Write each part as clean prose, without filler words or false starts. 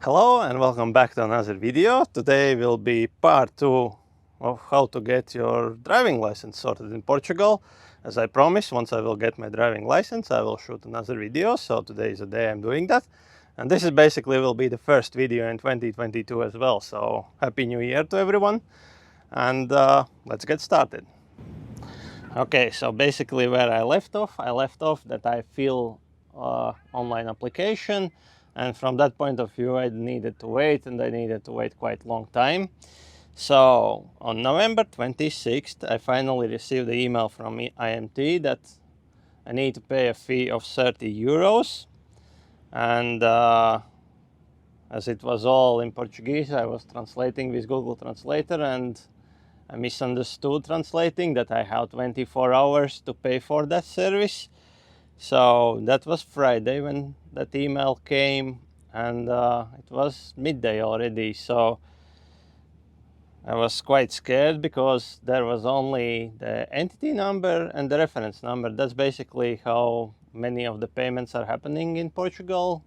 Hello and welcome back to another video. Today will be part 2 of how to get your driving license sorted in Portugal. As I promised, once I will get my driving license, I will shoot another video. So today is the day I'm doing that. And this is basically will be the first video in 2022 as well. So Happy New Year to everyone. And let's get started. Okay, so basically where I left off that I fill online application, and from that point of view I needed to wait, and I needed to wait quite long time. So on November 26th I finally received the email from IMT that I need to pay a fee of 30 euros, and as it was all in Portuguese, I was translating with Google Translator, and I misunderstood translating that I have 24 hours to pay for that service. So that was Friday when that email came, and it was midday already. So I was quite scared because there was only the entity number and the reference number. That's basically how many of the payments are happening in Portugal,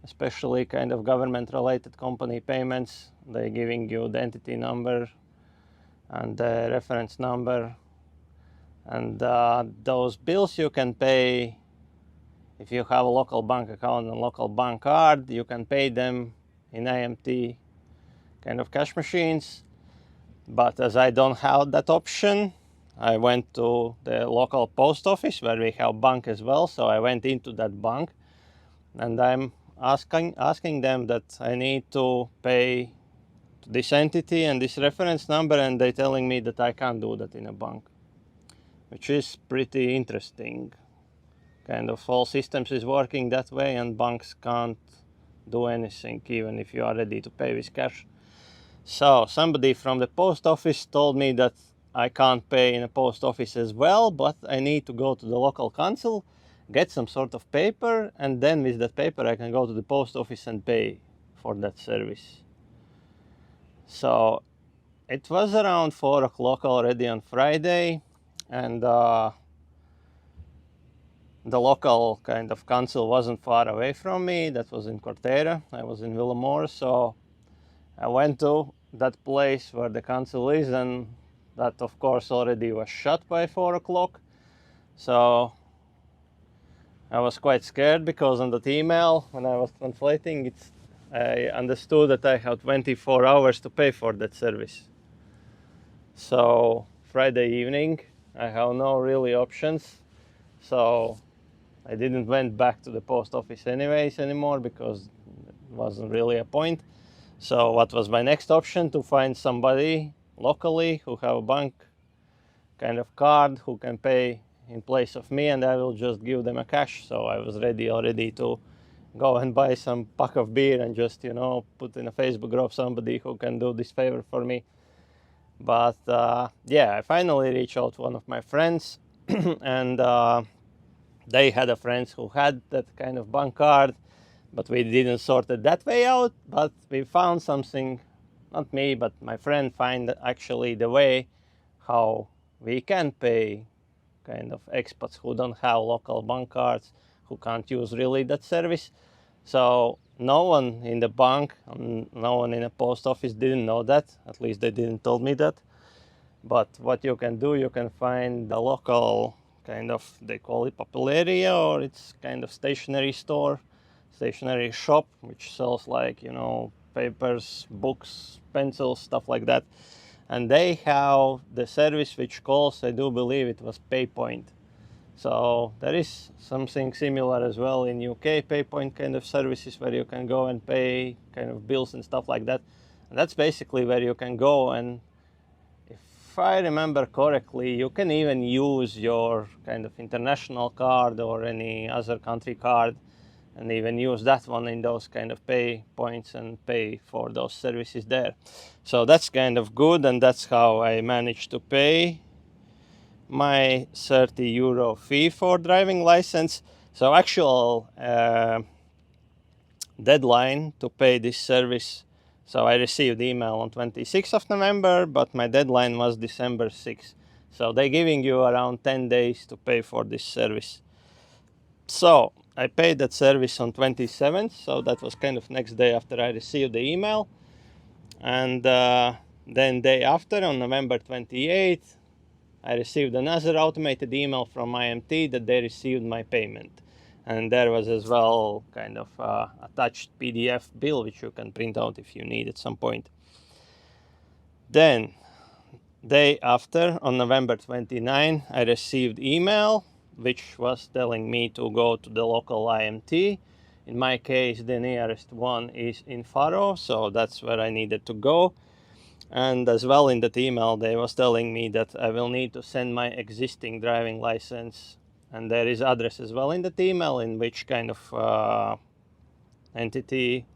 especially kind of government related company payments. They're giving you the entity number and the reference number, and those bills you can pay if you have a local bank account and local bank card. You can pay them in IMT kind of cash machines, but as I don't have that option, I went to the local post office where we have bank as well. So I went into that bank and I'm asking them that I need to pay this entity and this reference number, and they're telling me that I can't do that in a bank, which is pretty interesting. Kind of all systems is working that way, and banks can't do anything even if you are ready to pay with cash. So somebody from the post office told me that I can't pay in a post office as well, but I need to go to the local council, get some sort of paper, and then with that paper I can go to the post office and pay for that service. So it was around 4 o'clock already on Friday, and the local kind of council wasn't far away from me. That was in Corteira. I was in Villamor, so I went to that place where the council is, and that of course already was shut by 4 o'clock. So I was quite scared because on that email, when I was translating it, I understood that I had 24 hours to pay for that service. So Friday evening, I have no really options. So I didn't went back to the post office anyways anymore because it wasn't really a point. So what was my next option? To find somebody locally who have a bank kind of card who can pay in place of me, and I will just give them a cash. So I was ready already to go and buy some pack of beer and just, put in a Facebook group somebody who can do this favor for me. But yeah, I finally reached out to one of my friends and they had a friend who had that kind of bank card, but we didn't sort it that way out. But we found something, not me, but my friend find actually the way how we can pay kind of expats who don't have local bank cards, who can't use really that service. So no one in the bank, no one in the post office didn't know that. At least they didn't tell me that. But what you can do, you can find the local kind of, they call it papelaria, or it's kind of stationery store, stationery shop, which sells like, papers, books, pencils, stuff like that. And they have the service which calls, I do believe it was PayPoint. So there is something similar as well in UK, PayPoint kind of services where you can go and pay kind of bills and stuff like that. And that's basically where you can go, and if I remember correctly, you can even use your kind of international card or any other country card and even use that one in those kind of pay points and pay for those services there. So that's kind of good, and that's how I managed to pay my 30 euro fee for driving license. So actual deadline to pay this service, so I received email on 26th of November, but my deadline was December 6th. So they're giving you around 10 days to pay for this service. So I paid that service on 27th, so that was kind of next day after I received the email. And then day after, on November 28th, I received another automated email from IMT that they received my payment. And there was as well kind of attached PDF bill, which you can print out if you need at some point. Then, day after, on November 29, I received email which was telling me to go to the local IMT. In my case, the nearest one is in Faro, so that's where I needed to go. And as well, in that email, they was telling me that I will need to send my existing driving license, and there is address as well in that email in which kind of entity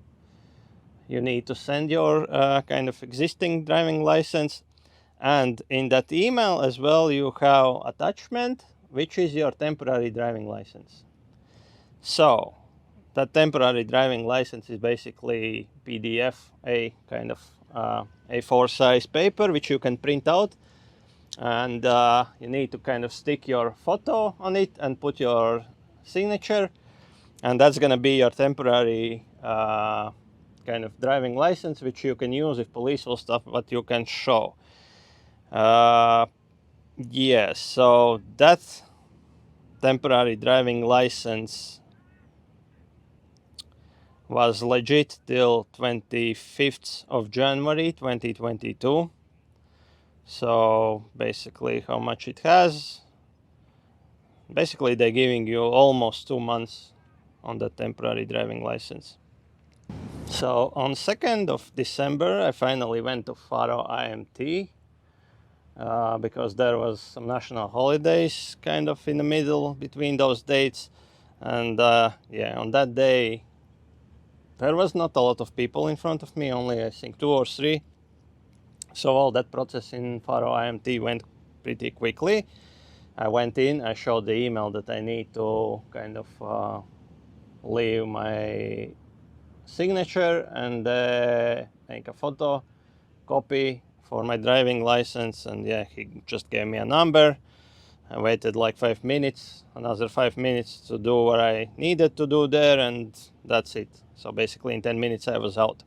you need to send your kind of existing driving license. And in that email as well, you have attachment, which is your temporary driving license. So that temporary driving license is basically PDF, a kind of A4 size paper, which you can print out. And you need to kind of stick your photo on it and put your signature. And that's going to be your temporary kind of driving license, which you can use if police will stop, what you can show. Yes, so that temporary driving license was legit till 25th of January 2022. So basically how much it has, basically they're giving you almost 2 months on the temporary driving license. So on 2nd of December, I finally went to Faro IMT because there was some national holidays kind of in the middle between those dates. And yeah, on that day, there was not a lot of people in front of me, only I think 2 or 3. So all that process in Faro IMT went pretty quickly. I went in, I showed the email that I need to kind of leave my signature and make a photo copy for my driving license. And yeah, he just gave me a number. I waited like 5 minutes, another 5 minutes to do what I needed to do there, and that's it. So basically in 10 minutes I was out.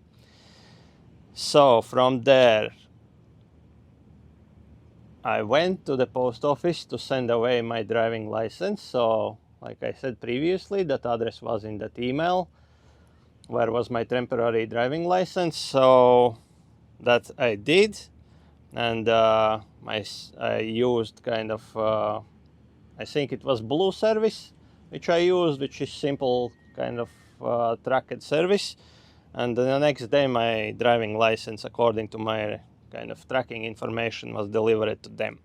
So from there, I went to the post office to send away my driving license. So like I said previously, that address was in that email where was my temporary driving license. So that I did. And I used kind of, I think it was Blue service, which I used, which is simple kind of tracked service. And the next day my driving license, according to my kind of tracking information, was delivered to them.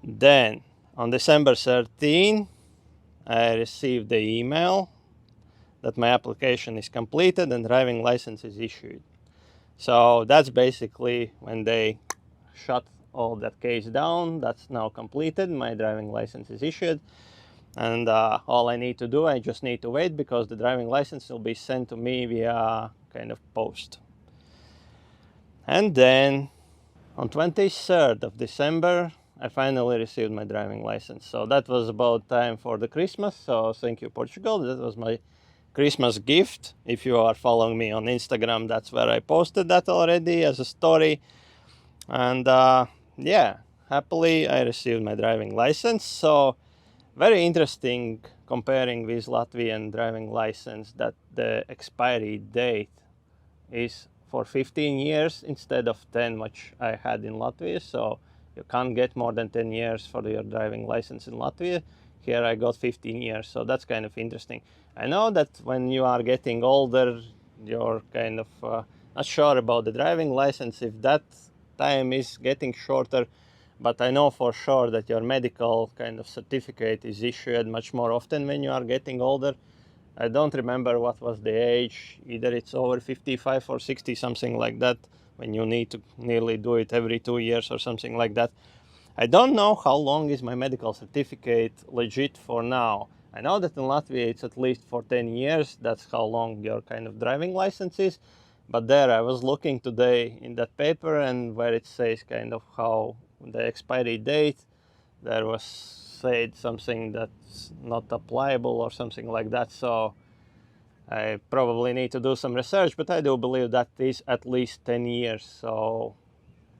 Then on December 13, I received the email that my application is completed and driving license is issued. So that's basically when they shut all that case down. That's now completed. My driving license is issued. And all I need to do, I just need to wait because the driving license will be sent to me via kind of post. And then on 23rd of December, I finally received my driving license. So that was about time for the Christmas. So thank you, Portugal. That was my Christmas gift. If you are following me on Instagram, that's where I posted that already as a story. And yeah, happily I received my driving license. So very interesting comparing with Latvian driving license that the expiry date is for 15 years instead of 10, which I had in Latvia. So you can't get more than 10 years for your driving license in Latvia. Here I got 15 years, so that's kind of interesting. I know that when you are getting older, you're kind of not sure about the driving license if that time is getting shorter, but I know for sure that your medical kind of certificate is issued much more often when you are getting older. I don't remember what was the age, either it's over 55 or 60, something like that, when you need to nearly do it every 2 years or something like that. I don't know how long is my medical certificate legit for now. I know that in Latvia it's at least for 10 years, that's how long your kind of driving license is. But there I was looking today in that paper and where it says kind of how the expiry date, there was said something that's not applicable or something like that. So I probably need to do some research, but I do believe that is at least 10 years. So,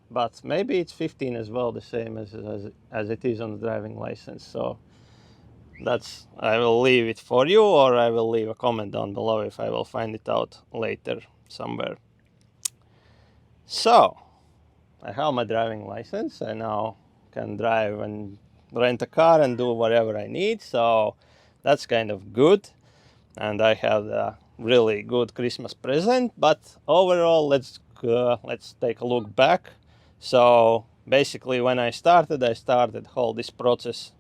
but maybe it's 15 as well, the same as it is on the driving license. So that's, I will leave it for you, or I will leave a comment down below if I will find it out later somewhere. So I have my driving license. I now can drive and rent a car and do whatever I need. So that's kind of good. And I have a really good Christmas present. But overall, let's take a look back. So basically, when I started whole this process.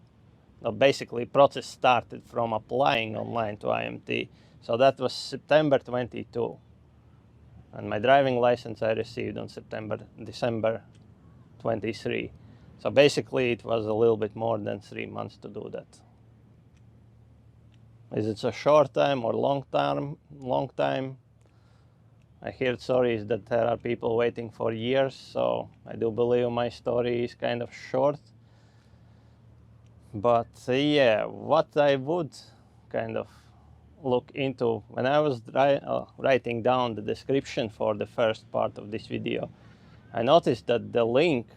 Basically, process started from applying online to IMT. So that was September 22. And my driving license I received on December 23. So basically it was a little bit more than 3 months to do that. Is it a short time or long time? I heard stories that there are people waiting for years, so I do believe my story is kind of short. But yeah, what I would kind of look into when I was writing down the description for the first part of this video, I noticed that the link,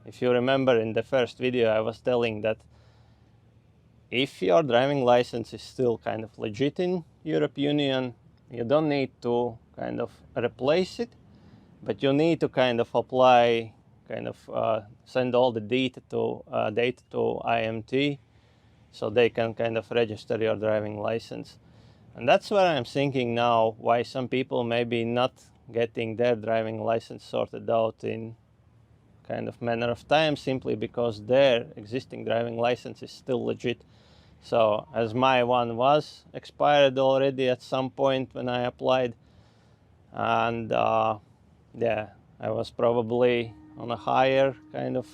if you remember in the first video, I was telling that if your driving license is still kind of legit in Europe Union, you don't need to kind of replace it, but you need to kind of apply, send all the data to IMT, so they can kind of register your driving license. And that's where I'm thinking now why some people may be not getting their driving license sorted out in kind of manner of time, simply because their existing driving license is still legit. So as my one was expired already at some point when I applied, and yeah, I was probably on a higher kind of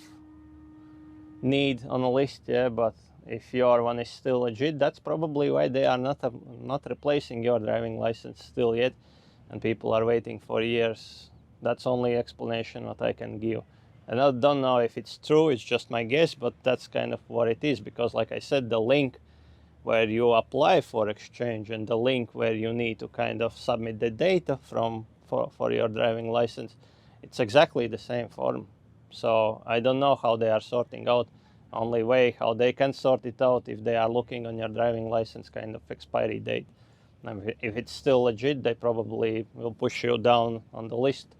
need on the list, yeah, but if your one is still legit, that's probably why they are not replacing your driving license still yet, and people are waiting for years. That's only explanation what I can give. And I don't know if it's true, it's just my guess, but that's kind of what it is, because like I said, the link where you apply for exchange and the link where you need to kind of submit the data for your driving license, it's exactly the same form. So I don't know how they are sorting out. Only way how they can sort it out if they are looking on your driving license kind of expiry date. And if it's still legit, they probably will push you down on the list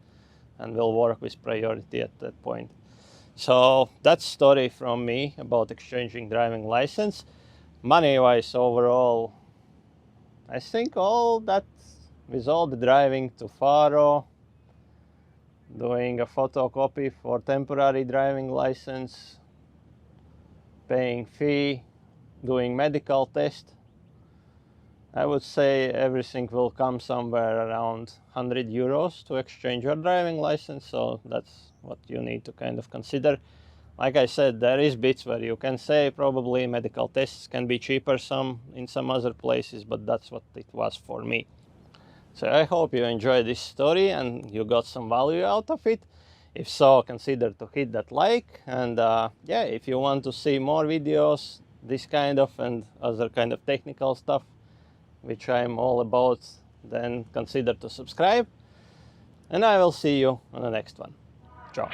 and will work with priority at that point. So that's story from me about exchanging driving license. Money-wise, overall, I think all that, with all the driving to Faro, doing a photocopy for temporary driving license, paying fee, doing medical test, I would say everything will come somewhere around 100 euros to exchange your driving license. So that's what you need to kind of consider. Like I said, there is bits where you can say probably medical tests can be cheaper in some other places, but that's what it was for me. So I hope you enjoyed this story and you got some value out of it. If so, consider to hit that like, and yeah, if you want to see more videos, this kind of and other kind of technical stuff, which I'm all about, then consider to subscribe, and I will see you on the next one. Ciao.